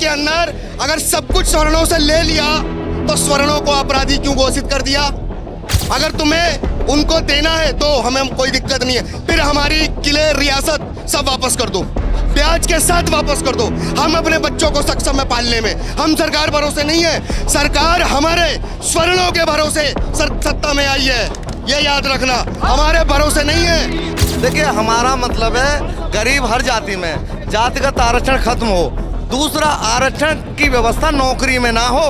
अंदर अगर सब कुछ स्वर्णों से ले लिया तो स्वर्णों को अपराधी क्यों घोषित कर दिया? अगर तुम्हें उनको देना है तो हमें कोई दिक्कत नहीं है, फिर हमारी किले, रियासत सब वापस कर दो, ब्याज के साथ वापस कर दो। हम अपने बच्चों को सक्षम है पालने में, हम सरकार भरोसे नहीं है। सरकार हमारे स्वर्णों के भरोसे सत्ता में आई है, ये याद रखना, हमारे भरोसे नहीं है। देखिए, हमारा मतलब है गरीब हर जाति में जातिगत आरक्षण खत्म हो। दूसरा, आरक्षण की व्यवस्था नौकरी में ना हो।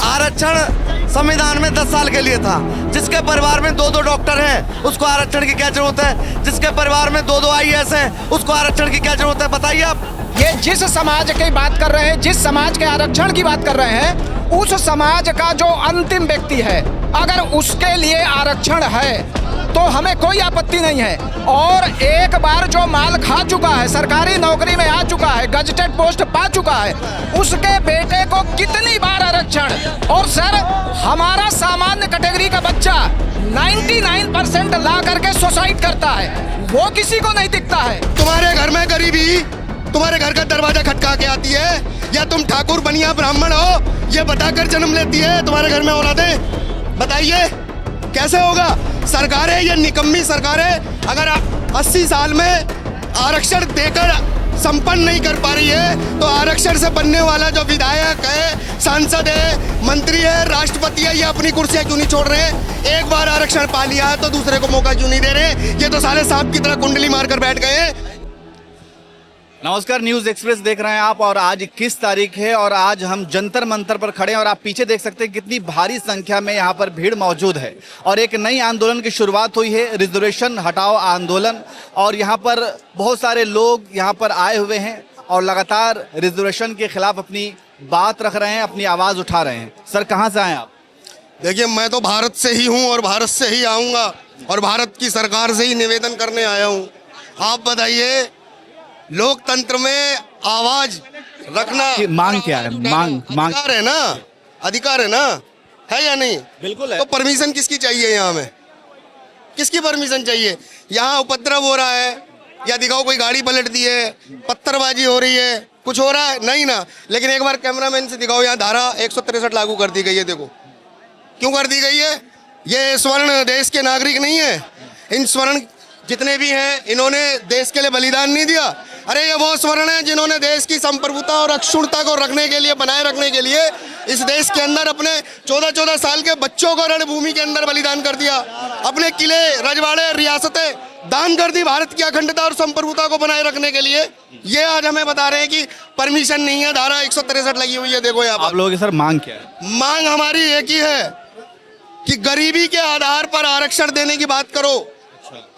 आरक्षण संविधान में 10 साल के लिए था। जिसके परिवार में 2-2 डॉक्टर हैं उसको आरक्षण की क्या जरूरत है? जिसके परिवार में 2-2 IAS हैं उसको आरक्षण की क्या जरूरत है? बताइए आप। ये जिस समाज की बात कर रहे हैं, जिस समाज के आरक्षण की बात कर रहे हैं, उस समाज का जो अंतिम व्यक्ति है, अगर उसके लिए आरक्षण है तो हमें कोई आपत्ति नहीं है। और एक बार जो माल खा चुका है, सरकारी नौकरी में आ चुका है, गजटेड पोस्ट पा चुका है, उसके बेटे को कितनी बार आरक्षण? और सर, हमारा सामान्य कैटेगरी का बच्चा 99% ला करके सुसाइड करता है, वो किसी को नहीं दिखता है। तुम्हारे घर में गरीबी तुम्हारे घर का दरवाजा खटका के आती है, या तुम ठाकुर बनिया ब्राह्मण हो ये बताकर जन्म लेती है तुम्हारे घर में औलादें? बताइए कैसे होगा? सरकार है ये निकम्मी सरकार है, अगर 80 साल में आरक्षण देकर संपन्न नहीं कर पा रही है तो आरक्षण से बनने वाला जो विधायक है, सांसद है, मंत्री है, राष्ट्रपति है, ये अपनी कुर्सियां क्यों नहीं छोड़ रहे हैं? एक बार आरक्षण पा लिया है तो दूसरे को मौका क्यों नहीं दे रहे? ये तो साले सांप की तरह कुंडली मारकर बैठ गए हैं। नमस्कार, न्यूज़ एक्सप्रेस देख रहे हैं आप, और आज 21 तारीख है और आज हम जंतर मंतर पर खड़े हैं और आप पीछे देख सकते हैं कितनी भारी संख्या में यहाँ पर भीड़ मौजूद है। और एक नई आंदोलन की शुरुआत हुई है, रिजर्वेशन हटाओ आंदोलन, और यहाँ पर बहुत सारे लोग यहाँ पर आए हुए हैं और लगातार रिजर्वेशन के खिलाफ अपनी बात रख रहे हैं, अपनी आवाज़ उठा रहे हैं। सर, कहाँ से आए आप? देखिए, मैं तो भारत से ही हूँ और भारत से ही आऊँगा और भारत की सरकार से ही निवेदन करने आया हूँ। आप बताइए, लोकतंत्र में आवाज रखना मांग क्या है? मांग अधिकार है ना, अधिकार है ना, है या नहीं? बिल्कुल है। तो परमिशन किसकी चाहिए? यहाँ में किसकी परमिशन चाहिए? यहाँ उपद्रव हो रहा है या दिखाओ कोई गाड़ी पलट दी है, पत्थरबाजी हो रही है, कुछ हो रहा है? नहीं ना। लेकिन एक बार कैमरामैन से दिखाओ, यहाँ धारा 163 लागू कर दी गई है। देखो क्यों कर दी गई है? ये स्वर्ण देश के नागरिक नहीं है। इन स्वर्ण जितने भी हैं इन्होंने देश के लिए बलिदान नहीं दिया। अरे ये वो स्वर्ण है जिन्होंने देश की संप्रभुता और अक्षुण्णता को रखने के लिए, बनाए रखने के लिए इस देश के अंदर अपने 14-14 साल के बच्चों को रणभूमि के अंदर बलिदान कर दिया, अपने किले, रजवाड़े, रियासतें दान कर दी भारत की अखंडता और संप्रभुता को बनाए रखने के लिए। ये आज हमें बता रहे हैं कि परमिशन नहीं है, धारा 163 लगी हुई है। देखो यहाँ आप लोगों की सर मांग क्या है? मांग हमारी एक ही है कि गरीबी के आधार पर आरक्षण देने की बात करो।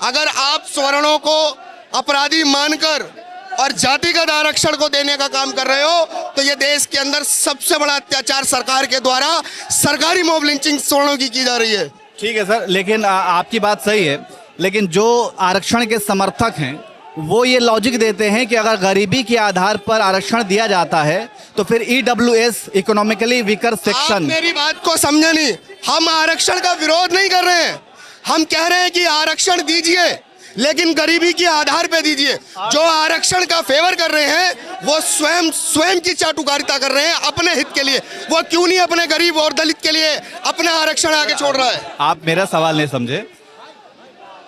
अगर आप स्वर्णों को अपराधी मानकर और जातिगत आरक्षण को देने का काम कर रहे हो तो ये देश के अंदर सबसे बड़ा अत्याचार सरकार के द्वारा सरकारी मॉब लिंचिंग स्वर्णों की जा रही है। ठीक है सर, लेकिन आपकी बात सही है, लेकिन जो आरक्षण के समर्थक हैं वो ये लॉजिक देते हैं कि अगर गरीबी के आधार पर आरक्षण दिया जाता है तो फिर EWS, इकोनॉमिकली वीकर सेक्शन। मेरी बात को समझे नहीं, हम आरक्षण का विरोध नहीं कर रहे हैं, हम कह रहे हैं कि आरक्षण दीजिए लेकिन गरीबी के आधार पे दीजिए। जो आरक्षण का फेवर कर रहे हैं वो स्वयं की चाटुकारिता कर रहे हैं अपने हित के लिए। वो क्यों नहीं अपने गरीब और दलित के लिए अपना आरक्षण आगे छोड़ रहा है? आप मेरा सवाल नहीं समझे।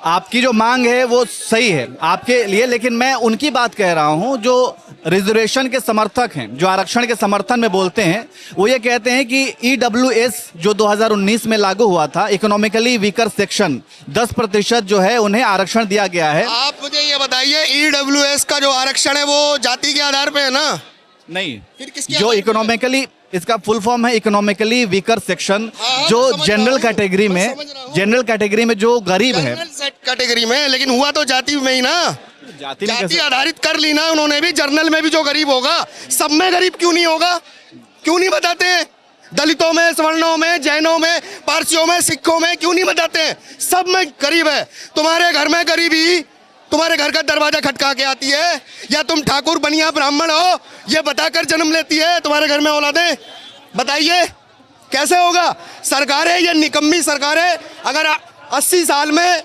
आपकी जो मांग है वो सही है आपके लिए, लेकिन मैं उनकी बात कह रहा हूं जो रिजर्वेशन के समर्थक हैं, जो आरक्षण के समर्थन में बोलते हैं। वो ये कहते हैं कि EWS जो 2019 में लागू हुआ था, इकोनॉमिकली वीकर सेक्शन, 10% जो है उन्हें आरक्षण दिया गया है। आप मुझे ये बताइए, EWS का जो आरक्षण है वो जाति के आधार पे है ना? नहीं, फिर किसके जो इकोनॉमिकली, इसका फुल फॉर्म है इकोनॉमिकली वीकर सेक्शन, जो जनरल कैटेगरी में जो गरीब है, कैटेगरी में, लेकिन हुआ तो जाति में ही ना, जाति आधारित कर ली ना उन्होंने भी। जर्नल में भी जो गरीब होगा, सब में गरीब क्यों नहीं होगा? क्यों नहीं बताते हैं? दलितों में, सवर्णों में, जैनों में, पारसियों में, सिखों में क्यों नहीं बताते हैं? सब में गरीब है। तुम्हारे घर में गरीबी तुम्हारे घर का दरवाजा खटका के आती है, या तुम ठाकुर बनिया ब्राह्मण हो ये बताकर जन्म लेती है तुम्हारे घर में औलादें? बताइए कैसे होगा? सरकार है ये निकम्मी सरकार है, अगर 80 साल में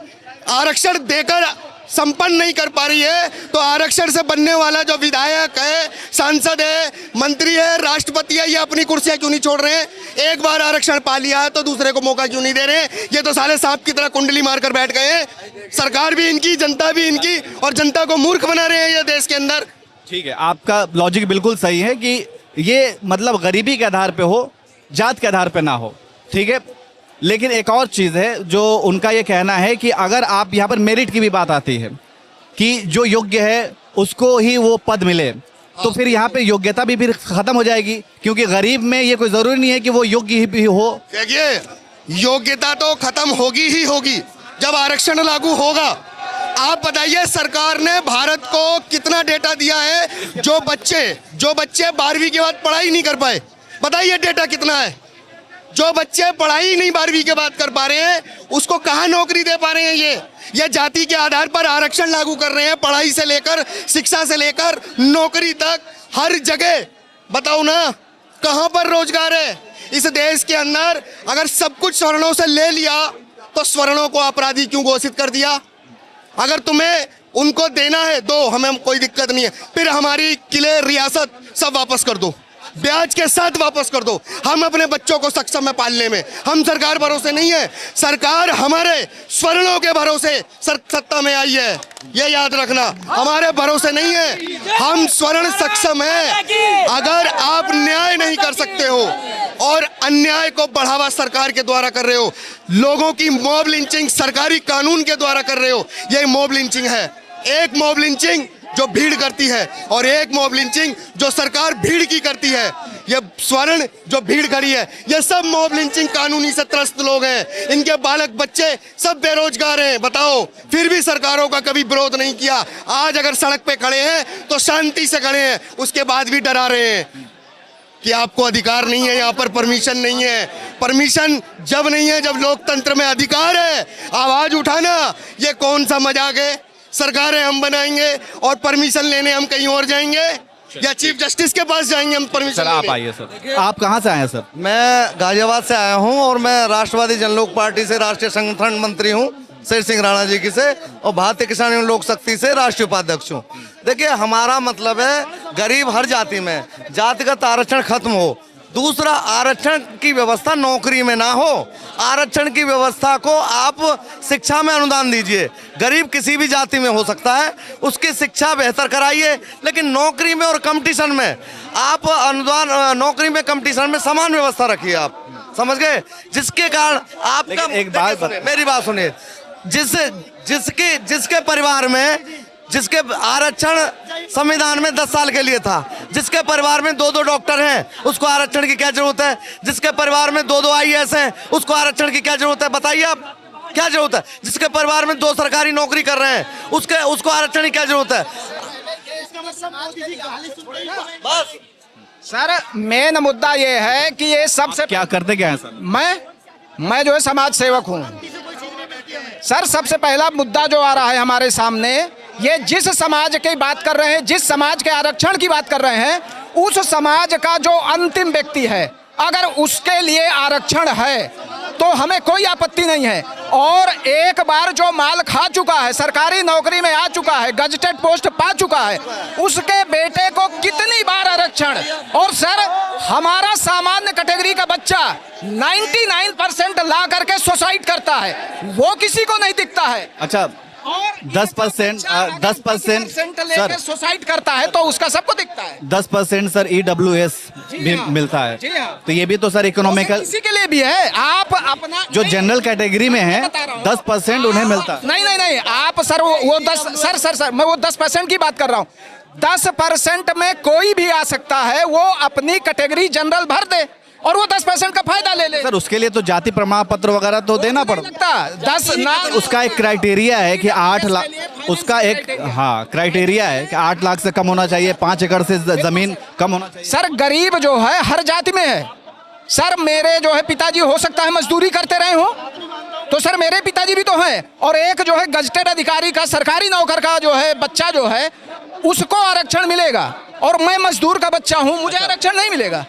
आरक्षण देकर संपन्न नहीं कर पा रही है, तो आरक्षण से बनने वाला जो विधायक है, सांसद है, मंत्री है, राष्ट्रपति है, ये अपनी कुर्सियां क्यों नहीं छोड़ रहे हैं? एक बार आरक्षण पा लिया है तो दूसरे को मौका क्यों नहीं दे रहे हैं? ये तो साले सांप की तरह कुंडली मारकर बैठ गए हैं। सरकार भी इनकी, जनता भी इनकी, और जनता को मूर्ख बना रहे हैं ये देश के अंदर। ठीक है, आपका लॉजिक बिल्कुल सही है कि ये मतलब गरीबी के आधार पे हो, जात के आधार पे ना हो, ठीक है। लेकिन एक और चीज़ है जो उनका ये कहना है कि अगर आप यहाँ पर मेरिट की भी बात आती है कि जो योग्य है उसको ही वो पद मिले, तो फिर यहाँ पे योग्यता भी फिर खत्म हो जाएगी, क्योंकि गरीब में ये कोई ज़रूरी नहीं है कि वो योग्य ही भी हो। देखिए, योग्यता तो खत्म होगी ही होगी जब आरक्षण लागू होगा। आप बताइए, सरकार ने भारत को कितना डेटा दिया है? जो बच्चे 12वीं के बाद पढ़ाई नहीं कर पाए, बताइए डेटा कितना है? जो बच्चे पढ़ाई नहीं 12वीं के बाद कर पा रहे हैं, उसको कहाँ नौकरी दे पा रहे हैं? ये जाति के आधार पर आरक्षण लागू कर रहे हैं, पढ़ाई से लेकर, शिक्षा से लेकर, नौकरी तक, हर जगह। बताओ ना, कहाँ पर रोजगार है इस देश के अंदर? अगर सब कुछ स्वर्णों से ले लिया तो स्वर्णों को अपराधी क्यों घोषित कर दिया? अगर तुम्हें उनको देना है दो, हमें कोई दिक्कत नहीं है। फिर हमारी किले, रियासत सब वापस कर दो, ब्याज के साथ वापस कर दो। हम अपने बच्चों को सक्षम है पालने में, हम सरकार भरोसे नहीं है। सरकार हमारे स्वर्णों के भरोसे सत्ता में आई है, ये याद रखना, हमारे भरोसे नहीं है। हम स्वर्ण सक्षम है। अगर आप न्याय नहीं कर सकते हो और अन्याय को बढ़ावा सरकार के द्वारा कर रहे हो, लोगों की मॉब लिंचिंग सरकारी कानून के द्वारा कर रहे हो, यही मॉब लिंचिंग है। एक मॉब लिंचिंग जो भीड़ करती है और एक मॉब लिंचिंग जो सरकार भीड़ की करती है। ये स्वर्ण जो भीड़ खड़ी है, ये सब मॉब लिंचिंग कानूनी से त्रस्त लोग हैं। इनके बालक बच्चे सब बेरोजगार हैं। बताओ, फिर भी सरकारों का कभी विरोध नहीं किया। आज अगर सड़क पे खड़े हैं तो शांति से खड़े हैं, उसके बाद भी डरा रहे हैं कि आपको अधिकार नहीं है, यहाँ पर परमिशन नहीं है। परमिशन जब नहीं है जब लोकतंत्र में अधिकार है। आवाज उठाना ये कौन सा मजाक है? सरकारें हम बनाएंगे और परमिशन लेने हम कहीं और जाएंगे या चीफ जस्टिस के पास जाएंगे हम परमिशन? सर आप आइए सर, आप कहाँ से आए हैं सर? मैं गाजियाबाद से आया हूं और मैं राष्ट्रवादी जनलोक पार्टी से राष्ट्रीय संगठन मंत्री हूं, शेर सिंह राणा जी की से, और भारतीय किसान यूनियन लोक शक्ति से राष्ट्रीय उपाध्यक्ष हूं। देखिए, हमारा मतलब है गरीब हर जाति में, जातिगत आरक्षण खत्म हो। दूसरा, आरक्षण की व्यवस्था नौकरी में ना हो, आरक्षण की व्यवस्था को आप शिक्षा में अनुदान दीजिए। गरीब किसी भी जाति में हो सकता है, उसकी शिक्षा बेहतर कराइए, लेकिन नौकरी में और कंपटीशन में आप अनुदान, नौकरी में कंपटीशन में समान व्यवस्था रखिए। आप समझ गए? जिसके कारण आपका, एक बात मेरी बात सुनिए, जिसके परिवार में, जिसके आरक्षण संविधान में 10 साल के लिए था, जिसके परिवार में 2 डॉक्टर हैं, उसको आरक्षण की क्या जरूरत है? जिसके परिवार में 2 IAS हैं, उसको आरक्षण की क्या जरूरत है? बताइए आप, क्या जरूरत है? जिसके परिवार में 2 सरकारी नौकरी कर रहे हैं, उसको आरक्षण की क्या जरूरत है? बस सर, मेन मुद्दा ये है कि ये सबसे क्या करते क्या है सर? मैं जो है समाज सेवक हूँ सर। सबसे पहला मुद्दा जो आ रहा है हमारे सामने, ये जिस समाज की बात कर रहे हैं, जिस समाज के आरक्षण की बात कर रहे हैं, उस समाज का जो अंतिम व्यक्ति है, अगर उसके लिए आरक्षण है तो हमें कोई आपत्ति नहीं है। और एक बार जो माल खा चुका है, सरकारी नौकरी में आ चुका है, गजटेड पोस्ट पा चुका है, उसके बेटे को कितनी बार आरक्षण? और सर, हमारा सामान्य कैटेगरी का बच्चा 99% ला करके सुसाइड करता है, वो किसी को नहीं दिखता है। अच्छा, 10% लेकर सुसाइड करता है तो उसका सबको दिखता है। 10% सर EWS भी मिलता है, तो ये भी तो सर इकोनॉमिकल किसी के लिए भी है। आप अपना जो जनरल कैटेगरी में है 10% उन्हें मिलता है। नहीं, आप सर वो 10 सर मैं वो 10% की बात कर रहा हूँ। 10% में कोई भी आ सकता है, वो अपनी कैटेगरी जनरल भर दे और वो 10% का फायदा ले ले। सर, उसके लिए तो जाति प्रमाण पत्र वगैरह तो देना पड़ता है। 10 ना, उसका एक क्राइटेरिया है कि 8 लाख, उसका एक क्राइटेरिया है कि 8 लाख से कम होना चाहिए, 5 एकड़ से जमीन कम होना चाहिए। सर, गरीब जो है हर जाति में है। सर, मेरे जो है पिताजी हो सकता है मजदूरी करते रहे हो, तो सर मेरे पिताजी भी तो हैं। और एक जो है गजटेड अधिकारी का, सरकारी नौकर का जो है बच्चा जो है, उसको आरक्षण मिलेगा, और मैं मजदूर का बच्चा हूँ, मुझे आरक्षण नहीं मिलेगा।